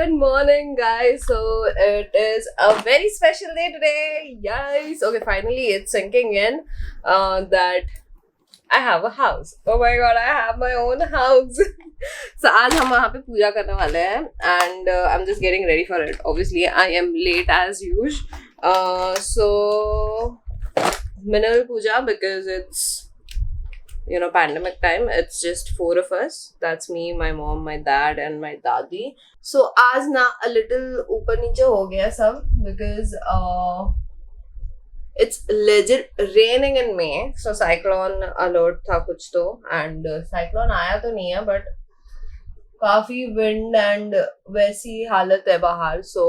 Good morning, guys. So it is a very special day today. Yes. Okay, finally it's sinking in that I have a house. Oh my god, I have my own house. So आज हम वहाँ पे पूजा करने वाले हैं and I'm just getting ready for it. Obviously, I am late as usual. So minimal puja because it's pandemic time. It's just 4 of us. That's me, my mom, my dad, and my dadi. So आज ना a little ऊपर नीचे हो गया सब because it's legit raining in May. So cyclone alert था कुछ तो and cyclone आया तो नहीं है but काफी wind and वैसी हालत है बाहर. So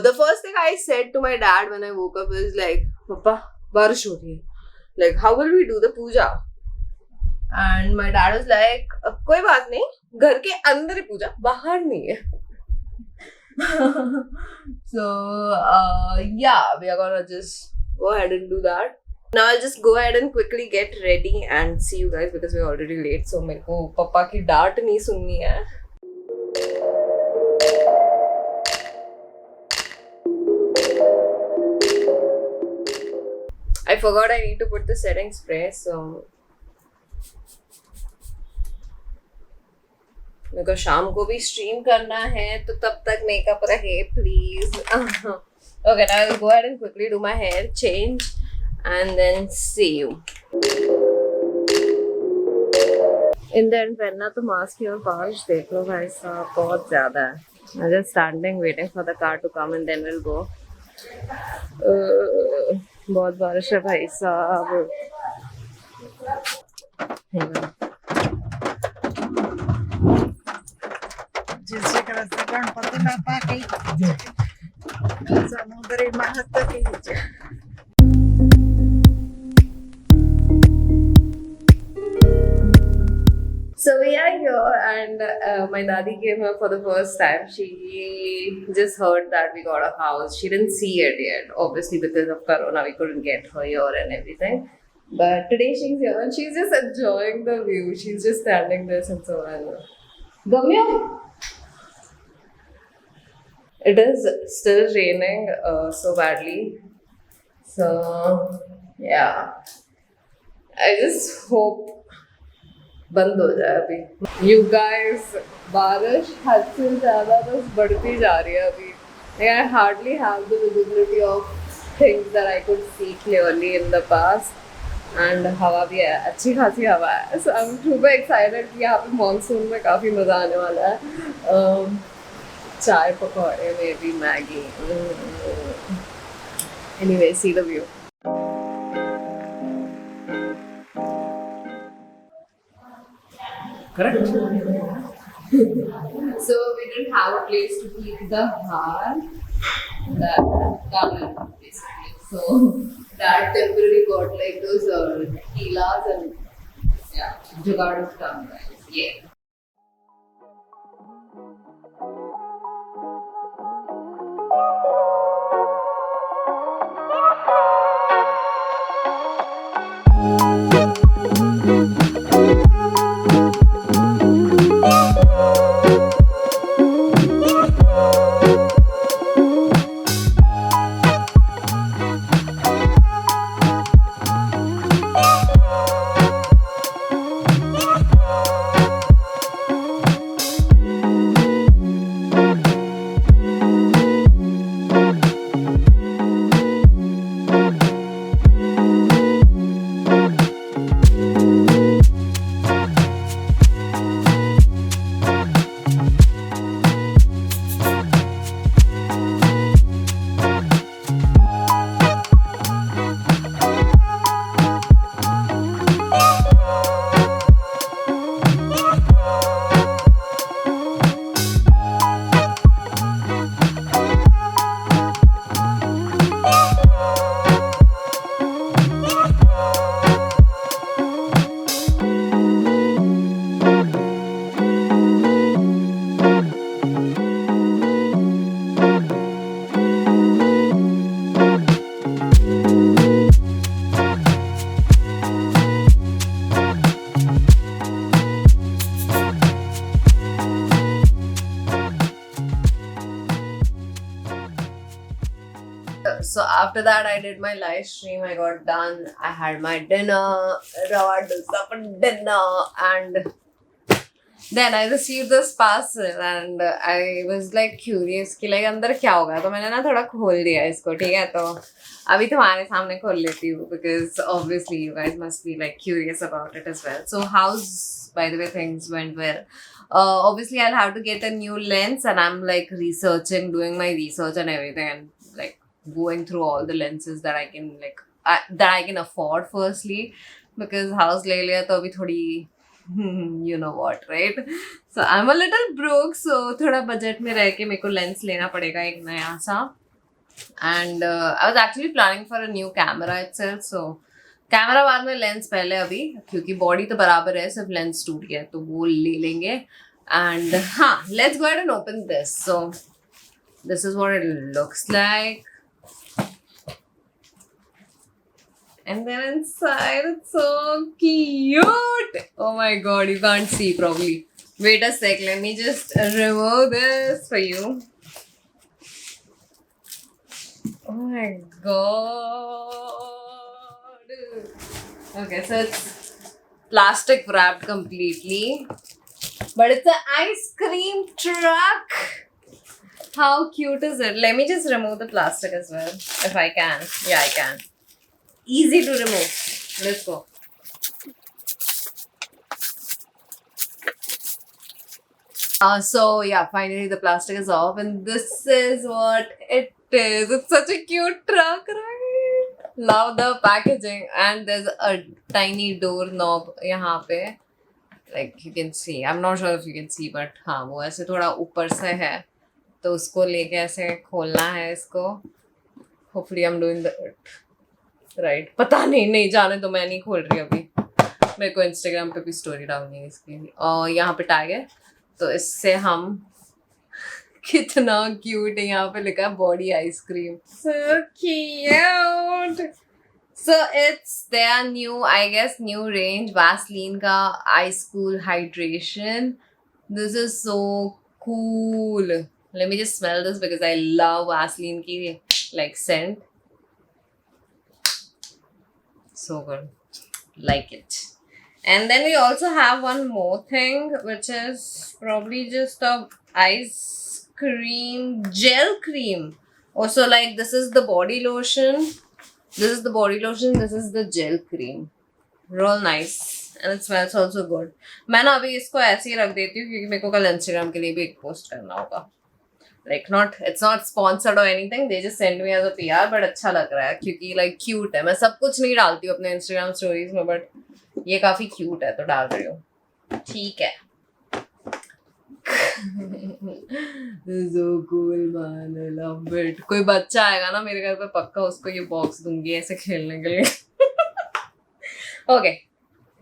the first thing I said to my dad when I woke up is like, Papa, बारिश हो रही है. Like, how will we do the puja? And my dad was like, कोई बात नहीं, घर के अंदर ही पूजा, बाहर नहीं है. So, yeah, we are gonna just go ahead and do that. Now I'll just go ahead and quickly get ready and see you guys because we're already late. So मेरे को पापा की डांट नहीं सुननी है. I forgot I need to put the setting spray, so मेरे को शाम को भी स्ट्रीम करना है तो तब तक मेकअप रहे please. Okay, now I'll go ahead and quickly do my hair change and then see you. In the end पहनना तो मास्क ही और पाउच देख लो भाई साहब बहुत ज़्यादा है. I'm just standing waiting for the car to come and then we'll go. बहुत बारिश है भाई साहब. जिससे करते गणपति बाप्पा की समुद्री महत्व की. So we are here and my dadi came here for the first time. She just heard that we got a house. She didn't see it yet. Obviously because of Corona we couldn't get her here and everything. But today she's here and she's just enjoying the view. She's just standing there since a while. Gamya? It is still raining so badly. So yeah. I just hope बंद हो जाए अभी. You guys, बारिश हद से ज़्यादा बस बढ़ती जा रही है अभी. Like I hardly have the visibility of things that I could see clearly in the past. And हवा भी है, अच्छी खासी हवा है. So I'm super excited कि यहाँ पे मानसून में काफ़ी मज़ा आने वाला है. चाय पकौड़े में भी Maggi. Anyway, see the view. Correct. So we didn't have a place to keep the har, the garland basically. So that temporarily got like those kilas and yeah, jugaad is done, guys. Yeah. after that I did my live stream. I got done. I had my dinner, rava dosa for dinner, and then I received this parcel and I was like curious कि like अंदर क्या होगा, तो मैंने ना थोड़ा खोल दिया इसको, ठीक है? तो अभी तुम्हारे सामने खोल लेती हूँ because obviously you guys must be like curious about it as well. So how's, by the way, things went well. Obviously I'll have to get a new lens and I'm like researching, doing my research and everything, and like going through all the lenses that I can that I can afford firstly, because house ले लिया तो अभी थोड़ी you know what, right? So I'm a little broke, so थोड़ा budget में रह के मेरे को lens लेना पड़ेगा एक नया सा. And I was actually planning for a new camera itself, so camera बाद में लेंस पहले अभी, क्योंकि बॉडी तो बराबर है, सिर्फ लेंस टूट गया तो वो ले लेंगे. एंड हाँ, let's go ahead and open this. So this is what it looks like. And then inside, it's so cute. Oh my god, you can't see probably. Wait a sec, let me just remove this for you. Oh my god. Okay, so it's plastic wrapped completely. But it's an ice cream truck. How cute is it? Let me just remove the plastic as well, if I can. Yeah, I can. Easy to remove. Let's go. So yeah, finally the plastic is off, and this is what it is. It's such a cute truck, right? Love the packaging, and there's a tiny door knob यहाँ पे. Like you can see. I'm not sure if you can see, but हाँ वो ऐसे थोड़ा ऊपर से है, तो उसको लेके ऐसे खोलना है इसको. Hopefully I'm doing the right, पता नहीं जाने तो, मैं नहीं खोल रही अभी. मेरे को इंस्टाग्राम पे भी स्टोरी डालनी है इसकी. और यहाँ पे टैग है, तो इससे हम कितना क्यूट है, यहाँ पे लिखा है body ice cream. So cute. So it's their new, I guess new range, Vaseline का ice cool hydration. This is so cool. Let me just smell this because I love Vaseline की like scent. So good, like it. And then we also have one more thing, which is probably just a ice cream, gel cream. Also, like, this is the body lotion, this is the body lotion, this is the gel cream. Real nice, and it smells also good. मैं ना अभी इसको ऐसे ही रख देती हूँ क्योंकि मेरे को कल इंस्टाग्राम के लिए भी एक पोस्ट करना होगा. Like it's not sponsored or anything, they just send me as a PR, but अच्छा लग रहा है क्योंकि like cute है. मैं सब कुछ नहीं डालती हूँ अपने Instagram stories में, but ये काफी cute है तो डाल रही हूँ. ठीक है. This is so cool, man. I love it. कोई बच्चा आएगा ना मेरे घर पे, पक्का उसको ये बॉक्स दूंगी ऐसे खेलने के लिए. Okay,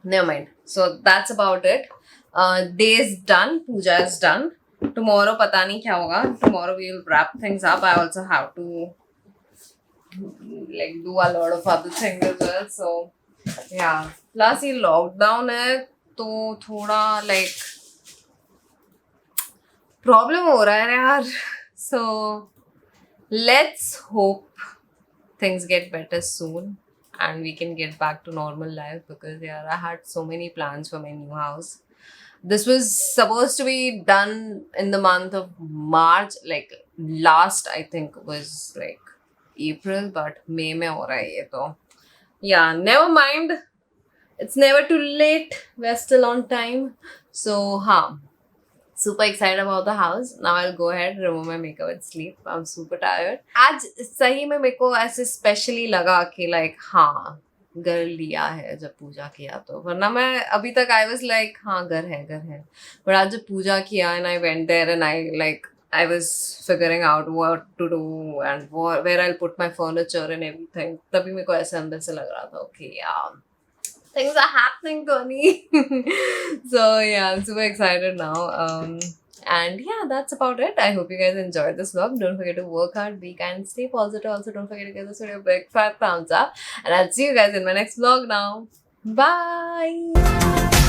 never mind. So that's about it. Day is done. Pooja is done. Tomorrow पता नहीं क्या होगा. Tomorrow we will wrap things up. I also have to like do a lot of other things as well. So yeah. Plus ये lockdown है तो थोड़ा like problem हो रहा है यार. So let's hope things get better soon and we can get back to normal life, because yeah, I had so many plans for my new house. This was supposed to be done in the month of March, like last I think was like April, but May में हो रहा है ये तो. Yeah, never mind. It's never too late. We're still on time. So हाँ, super excited about the house. Now I'll go ahead, remove my makeup and sleep. I'm super tired. आज सही में मेरे को ऐसे specially लगा कि like हाँ घर लिया है जब पूजा किया, तो वरना मैं अभी तक आई वाज लाइक हाँ घर है. बट आज जब पूजा किया and I went there and I was figuring out what to do and where I will put my furniture and everything, तभी मेरे को ऐसे अंदर से लग रहा था ओके यार things are happening, Dhwani. So yeah, I'm super excited now. And yeah, that's about it. I hope you guys enjoyed this vlog. Don't forget to work hard, be kind, stay positive. Also, don't forget to give this video a big fat thumbs up. And I'll see you guys in my next vlog now. Bye!